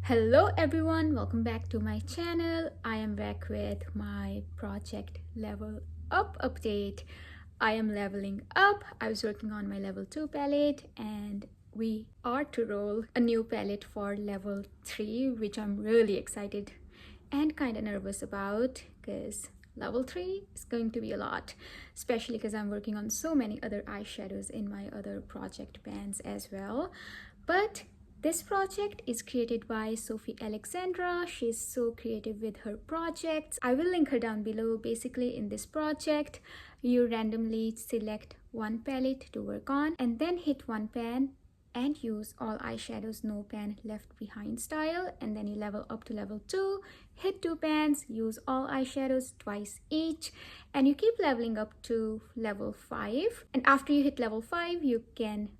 Hello everyone, welcome back to my channel. I am back with my project level up update. I am leveling up. I was working on my level 2 palette and we are to roll a new palette for level 3, which I'm really excited and kind of nervous about because level 3 is going to be a lot, especially because I'm working on so many other eyeshadows in my other project pans as well. But this project is created by Sophie Alexandra. She's so creative with her projects. I will link her down below. Basically, in this project, you randomly select one palette to work on and then hit one pan and use all eyeshadows, no pan left behind style, and then you level up to level 2, hit 2 pans, use all eyeshadows twice each, and you keep leveling up to level 5. And after you hit level 5, you can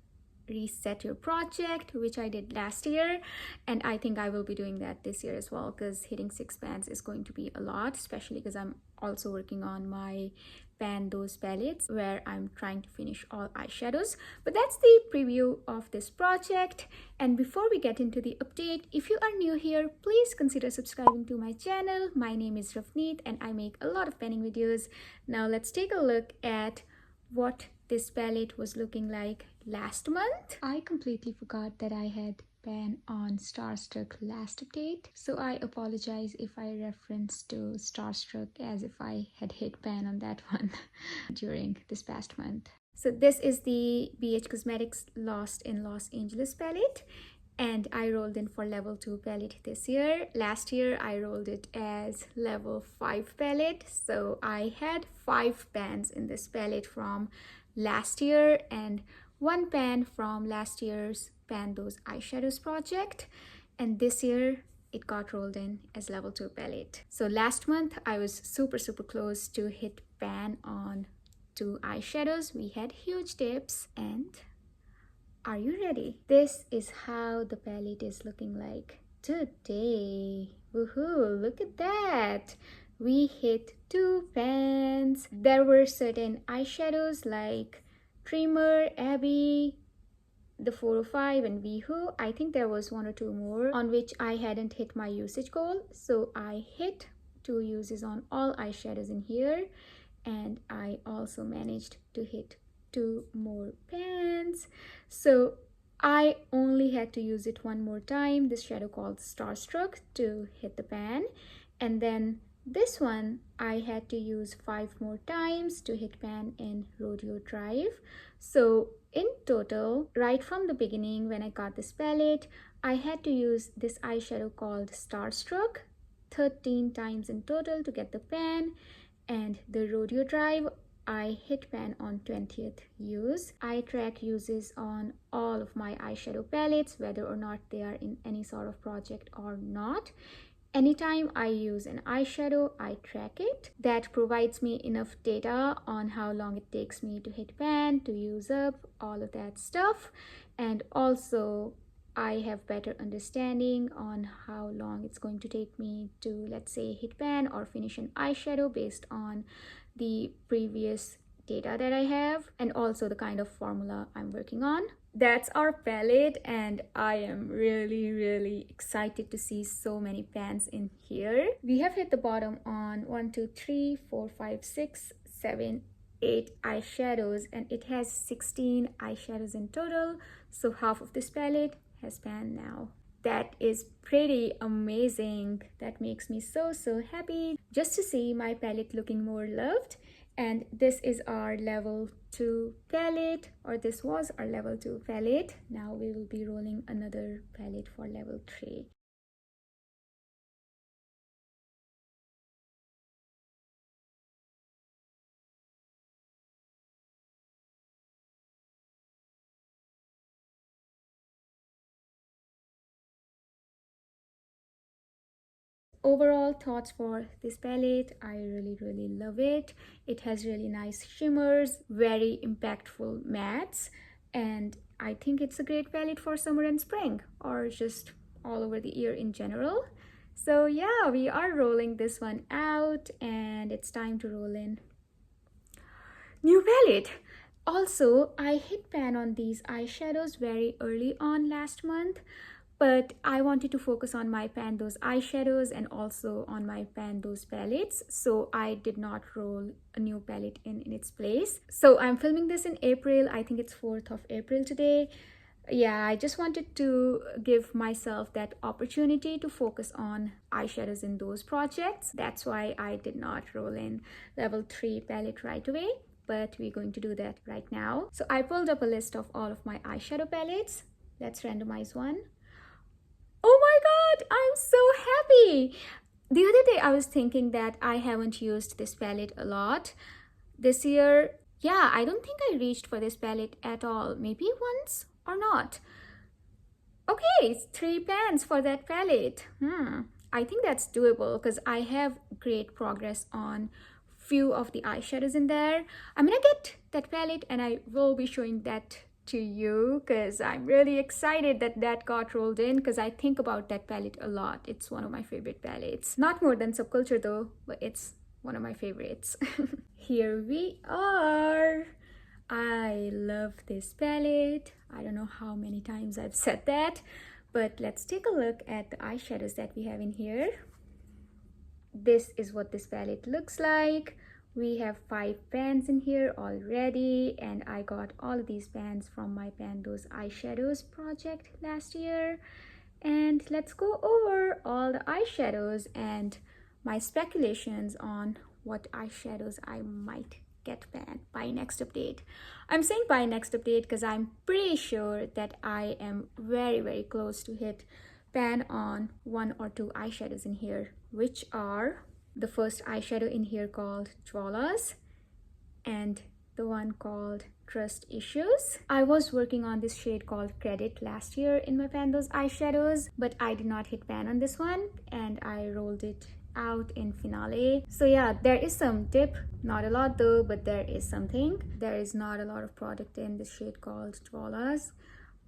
reset your project, which I did last year, and I think I will be doing that this year as well, because hitting 6 pans is going to be a lot, especially because I'm also working on my pan those palettes where I'm trying to finish all eyeshadows. But that's the preview of this project, and before we get into the update, if you are new here, please consider subscribing to my channel. My name is Rafneet and I make a lot of panning videos. Now let's take a look at what this palette was looking like last month. I completely forgot that I had pan on Starstruck last update, so I apologize if I reference to Starstruck as if I had hit pan on that one during this past month. So this is the BH Cosmetics Lost in Los Angeles palette, and I rolled in for level 2 palette this year. Last year I rolled it as level 5 palette, so I had 5 pans in this palette from last year and 1 pan from last year's Pan Those Eyeshadows project, and this year it got rolled in as level 2 palette. So last month I was super close to hit pan on 2 eyeshadows. We had huge dips, and are you ready? This is how the palette is looking like today. Woohoo, look at that! We hit 2 pans. There were certain eyeshadows like Trimmer, Abby, the 405 and Vihu. I think there was 1 or 2 more on which I hadn't hit my usage goal. So I hit 2 uses on all eyeshadows in here, and I also managed to hit 2 more pans. So I only had to use it 1 more time, this shadow called Starstruck, to hit the pan, and then this one I had to use 5 more times to hit pan in Rodeo Drive. So in total, right from the beginning when I got this palette, I had to use this eyeshadow called Starstruck 13 times in total to get the pan, and the Rodeo Drive I hit pan on 20th use. I track uses on all of my eyeshadow palettes, whether or not they are in any sort of project or not. Anytime I use an eyeshadow, I track it. That provides me enough data on how long it takes me to hit pan, to use up, all of that stuff. And also, I have better understanding on how long it's going to take me to, let's say, hit pan or finish an eyeshadow based on the previous data that I have, and also the kind of formula I'm working on. That's our palette, and I am really excited to see so many pans in here. We have hit the bottom on 1 2 3 4 5 6 7 8 eyeshadows, and it has 16 eyeshadows in total, so half of this palette has pan now. That is pretty amazing. That makes me so happy just to see my palette looking more loved. And this is our level 2 palette, or this was our level 2 palette. Now we will be rolling another palette for level 3. Overall thoughts for this palette, I really love it. It has really nice shimmers, very impactful mattes, and I think it's a great palette for summer and spring, or just all over the year in general. So yeah, we are rolling this one out, and it's time to roll in new palette. Also, I hit pan on these eyeshadows very early on last month, but I wanted to focus on my Those eyeshadows and also on my Those palettes, so I did not roll a new palette in its place. So I'm filming this in April. I think it's 4th of April today. Yeah, I just wanted to give myself that opportunity to focus on eyeshadows in those projects. That's why I did not roll in level 3 palette right away, but we're going to do that right now. So I pulled up a list of all of my eyeshadow palettes. Let's randomize one. Oh my god, I'm so happy! The other day I was thinking that I haven't used this palette a lot this year. Yeah, I don't think I reached for this palette at all. Maybe once or not. Okay, 3 pans for that palette. I think that's doable because I have great progress on few of the eyeshadows in there. I'm gonna get that palette and I will be showing that to you because I'm really excited that that got rolled in, because I think about that palette a lot. It's one of my favorite palettes. Not more than Subculture though, but it's one of my favorites. Here we are. I love this palette. I don't know how many times I've said that, but let's take a look at the eyeshadows that we have in here. This is what this palette looks like. We have 5 pans in here already, and I got all of these pans from my Those eyeshadows project last year. And let's go over all the eyeshadows and my speculations on what eyeshadows I might get pan by next update. I'm saying by next update because I'm pretty sure that I am very close to hit pan on 1 or 2 eyeshadows in here, which are the first eyeshadow in here called Jwalas and the one called Trust Issues. I was working on this shade called Credit last year in my Those eyeshadows, but I did not hit pan on this one and I rolled it out in Finale. So yeah, there is some dip, not a lot though, but there is something. There is not a lot of product in this shade called Jwalas.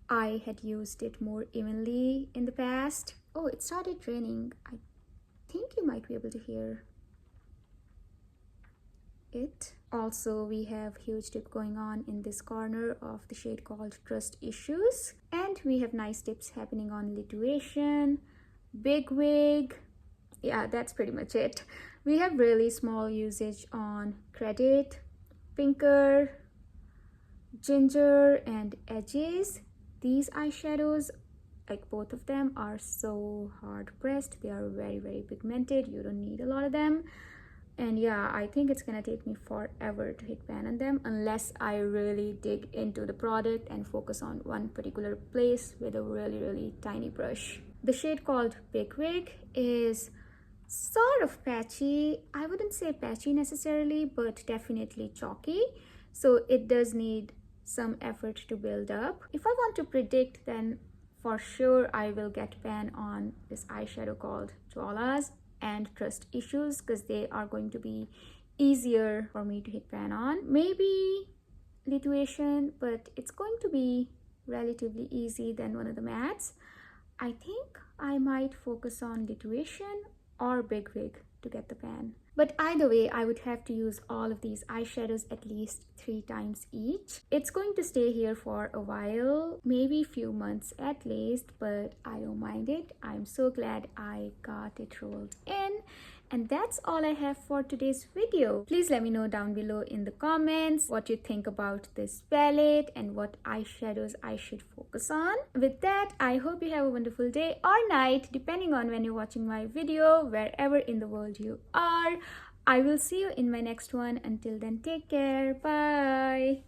I had used it more evenly in the past. Oh, it started raining. I think you might be able to hear it. Also, we have huge dip going on in this corner of the shade called Trust Issues, and we have nice dips happening on Lituation, Big Wig. Yeah, that's pretty much it. We have really small usage on Credit, Pinker, Ginger, and Edges. These eyeshadows, like both of them, are so hard pressed. They are very pigmented. You don't need a lot of them. And yeah, I think it's gonna take me forever to hit pan on them unless I really dig into the product and focus on one particular place with a really tiny brush. The shade called Big Wig is sort of patchy. I wouldn't say patchy necessarily, but definitely chalky. So it does need some effort to build up. If I want to predict, then for sure I will get pan on this eyeshadow called Jwalas and Trust Issues because they are going to be easier for me to hit pan on. Maybe Lituation, but it's going to be relatively easy than one of the mattes. I think I might focus on Lituation or Big Wig to get the pan. But either way, I would have to use all of these eyeshadows at least 3 times each. It's going to stay here for a while, maybe few months at least, but I don't mind it. I'm so glad I got it rolled in. And that's all I have for today's video. Please let me know down below in the comments what you think about this palette and what eyeshadows I should focus on. With that, I hope you have a wonderful day or night, depending on when you're watching my video, wherever in the world you are. I will see you in my next one. Until then, take care. Bye.